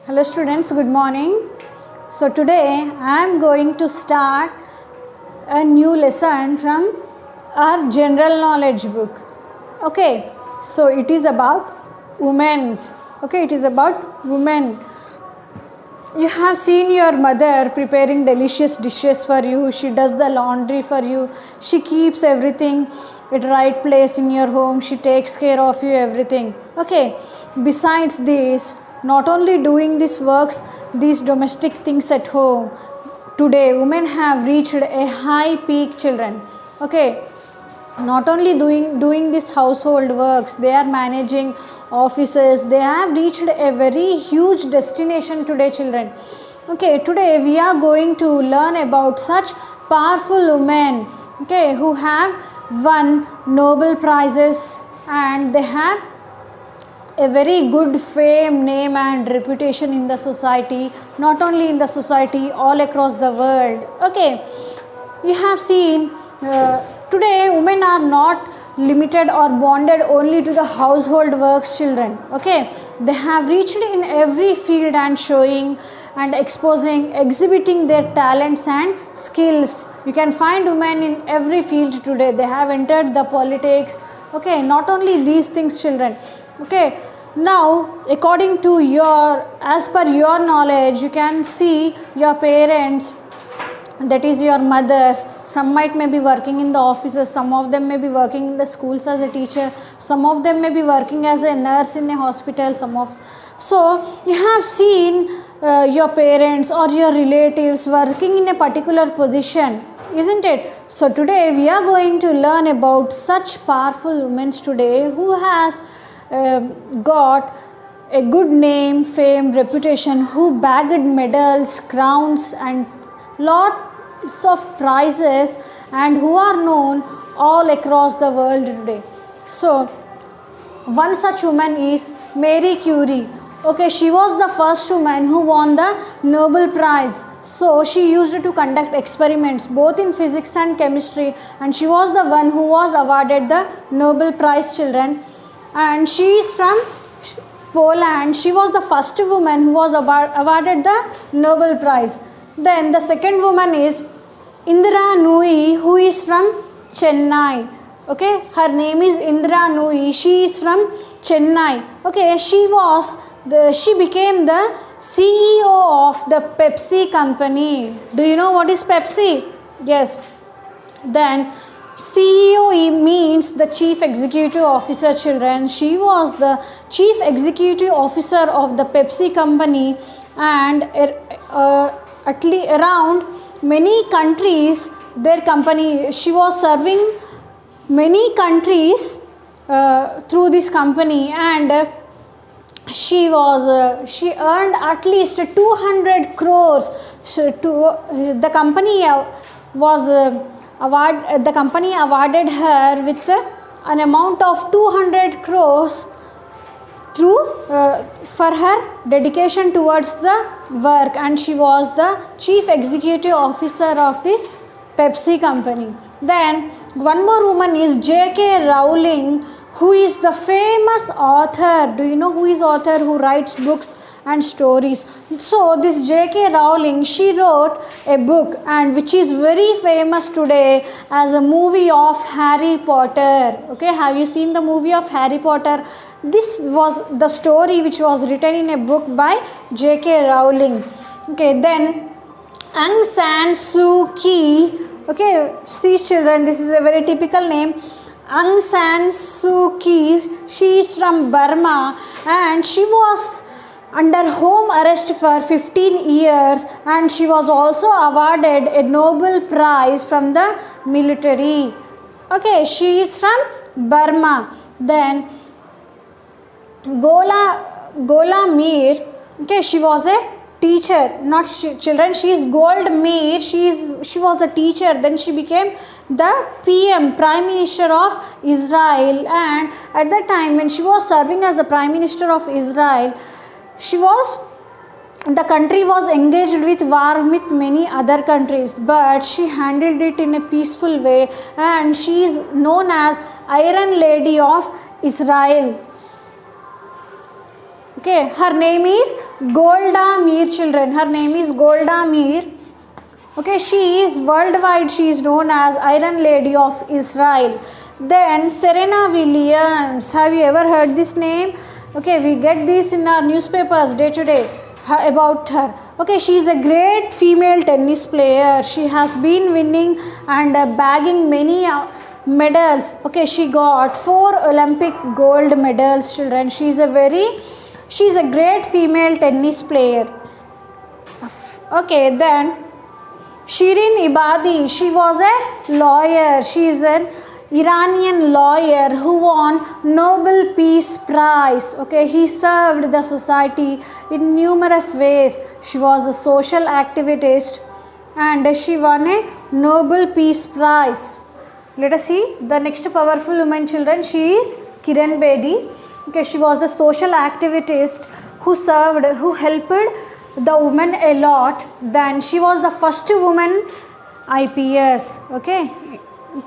Hello students, good morning. So today I am going to start a new lesson from our general knowledge book. Okay, so it is about women's. Okay, it is about women. You have seen your mother preparing delicious dishes for you. She does the laundry for you. She keeps everything at right place in your home. She takes care of you everything. Okay, besides this, not only doing these works, these domestic things at home, today women have reached a high peak, children. Okay, not only doing this household works, they are managing offices. They have reached a very huge destination today, children. Okay, today we are going to learn about such powerful women, okay, who have won Nobel prizes, and they have a very good fame, name and reputation in the society, not only in the society, all across the world. Okay, you have seen today women are not limited or bonded only to the household works, children. Okay, they have reached in every field and showing and exposing, exhibiting their talents and skills. You can find women in every field today. They have entered the politics. Okay, not only these things, children. Okay, now according to as per your knowledge, you can see your parents, that is your mothers. Some may be working in the offices, some of them may be working in the schools as a teacher, some of them may be working as a nurse in a hospital, so you have seen your parents or your relatives working in a particular position, isn't it? So today we are going to learn about such powerful women today who has got a good name, fame, reputation, who bagged medals, crowns and lots of prizes, and who are known all across the world today. So one such woman is Marie Curie. Okay, she was the first woman who won the Nobel Prize. So she used to conduct experiments both in physics and chemistry, and she was the one who was awarded the Nobel Prize, children. And she is from Poland. She was the first woman who was awarded the Nobel Prize. Then the second woman is Indra Nooyi, who is from Chennai. Okay, her name is Indra Nooyi. She is from Chennai. Okay, she became the CEO of the Pepsi company. Do you know what is Pepsi? Yes. Then CEO means the Chief Executive Officer, children. She was the Chief Executive Officer of the Pepsi company, and at least around many countries, their company, she was serving many countries through this company, and she earned at least 200 crores. The company the company awarded her with an amount of 200 crores for her dedication towards the work, and she was the Chief Executive Officer of this Pepsi company. Then one more woman is J.K. Rowling, who is the famous author. Do you know who is author who writes books and stories? So this J.K. Rowling, she wrote a book, and which is very famous today as a movie of Harry Potter. Okay, have you seen the movie of Harry Potter? This was the story which was written in a book by J.K. Rowling. Okay, then Aung San Suu Kyi. Okay, see children, this is a very typical name. Aung San Suu Kyi, she is from Burma, and she was under home arrest for 15 years, and she was also awarded a Nobel Prize from the military. Okay, she is from Burma. Then Gola Meir, okay, she was a teacher, not children, she is Gold Meir. She was a teacher. Then she became the PM, Prime Minister of Israel, and at that time when she was serving as the Prime Minister of Israel, the country was engaged with war with many other countries, but she handled it in a peaceful way, and she is known as Iron Lady of Israel. Okay, her name is Golda Meir, children. Her name is Golda Meir. Okay, she is worldwide, she is known as Iron Lady of Israel. Then Serena Williams. Have you ever heard this name? Okay, we get this in our newspapers day to day about her. Okay, she is a great female tennis player. She has been winning and bagging many medals. Okay, she got 4 Olympic gold medals, children. She is a great female tennis player. Okay, then Shirin Ebadi, she was a lawyer. She is an Iranian lawyer who won Nobel Peace Prize. Okay, he served the society in numerous ways. She was a social activist and she won a Nobel Peace Prize. Let us see the next powerful woman, children. She is Kiran Bedi. Okay, she was a social activist who helped the women a lot. Then she was the first woman IPS. Okay,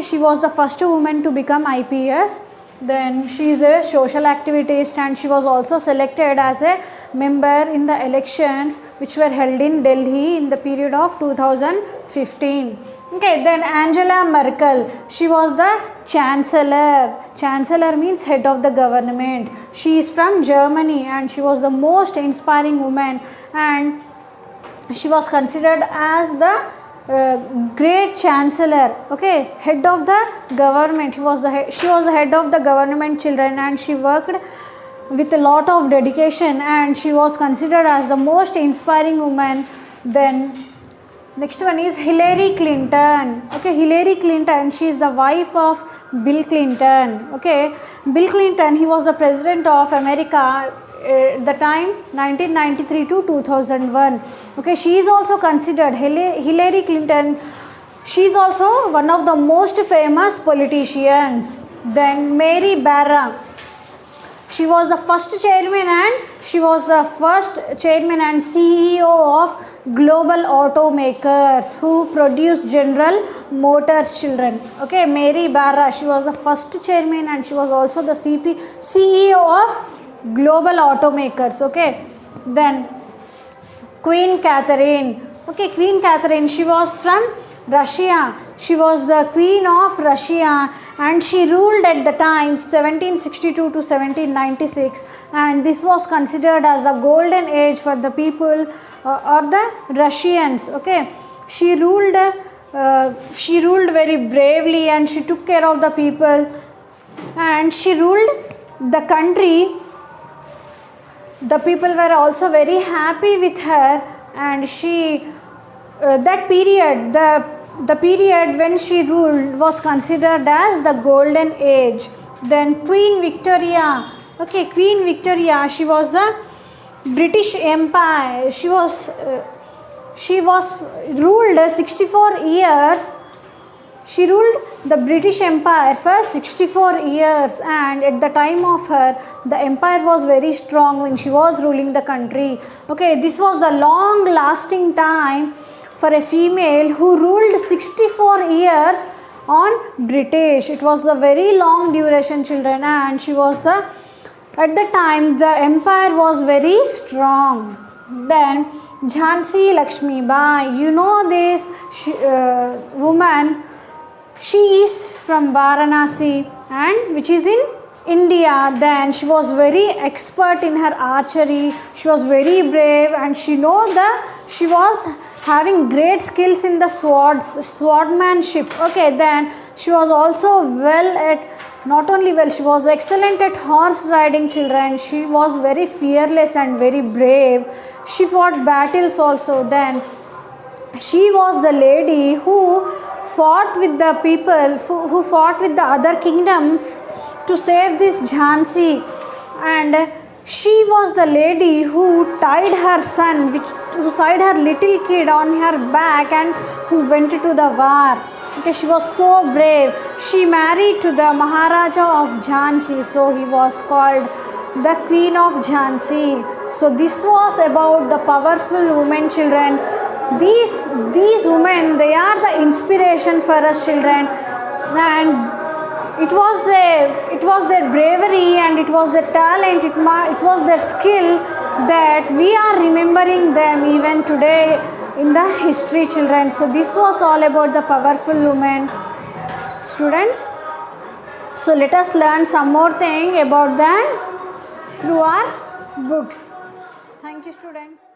she was the first woman to become IPS. Then she is a social activist and she was also selected as a member in the elections which were held in Delhi in the period of 2015. Okay, then Angela Merkel, she was the chancellor. Chancellor means head of the government. She is from Germany and she was the most inspiring woman and she was considered as the great chancellor. Okay, head of the government. She was the head of the government, children, and she worked with a lot of dedication and she was considered as the most inspiring woman. Then next one is Hillary Clinton. Okay, Hillary Clinton, she is the wife of Bill Clinton. Okay, Bill Clinton, he was the president of America the time 1993 to 2001. Okay, she is also considered, Hillary Clinton, she is also one of the most famous politicians. Then Mary Barra, she was the first chairman and CEO of Global Automakers who produced General Motors, children. Okay, Mary Barra, she was the first chairman and she was also the CEO of Global Automakers. Okay, then Queen Catherine. Okay, Queen Catherine, she was from Russia. She was the queen of Russia and she ruled at the time 1762 to 1796 and this was considered as the golden age for the people or the Russians. Okay, she ruled very bravely and she took care of the people and she ruled the country. The people were also very happy with her and she that period, the period when she ruled was considered as the golden age. Then Queen Victoria. Okay, Queen Victoria, she was the British Empire. She was ruled 64 years. She ruled the British Empire for 64 years and at the time of her, the empire was very strong when she was ruling the country. Okay, this was the long lasting time for a female who ruled 64 years on British. It was the very long duration, children, and she was at the time the empire was very strong. Then Jhansi Lakshmi Bai, you know this woman. She is from Varanasi and which is in India. Then she was very expert in her archery. She was very brave and she was having great skills in the swordmanship. Okay, then she was also she was excellent at horse riding, children. She was very fearless and very brave. She fought battles also. Then she was the lady who fought with the people, who fought with the other kingdoms to save this Jhansi, and she was the lady who tied her little kid on her back and who went to the war. Okay, she was so brave. She married to the Maharaja of Jhansi, so he was called the Queen of Jhansi. So this was about the powerful women, children. These women, they are the inspiration for us, children, and it was their bravery and it was their talent, it was their skill that we are remembering them even today in the history, children. So this was all about the powerful women, students. So let us learn some more thing about them through our books. Thank you, students.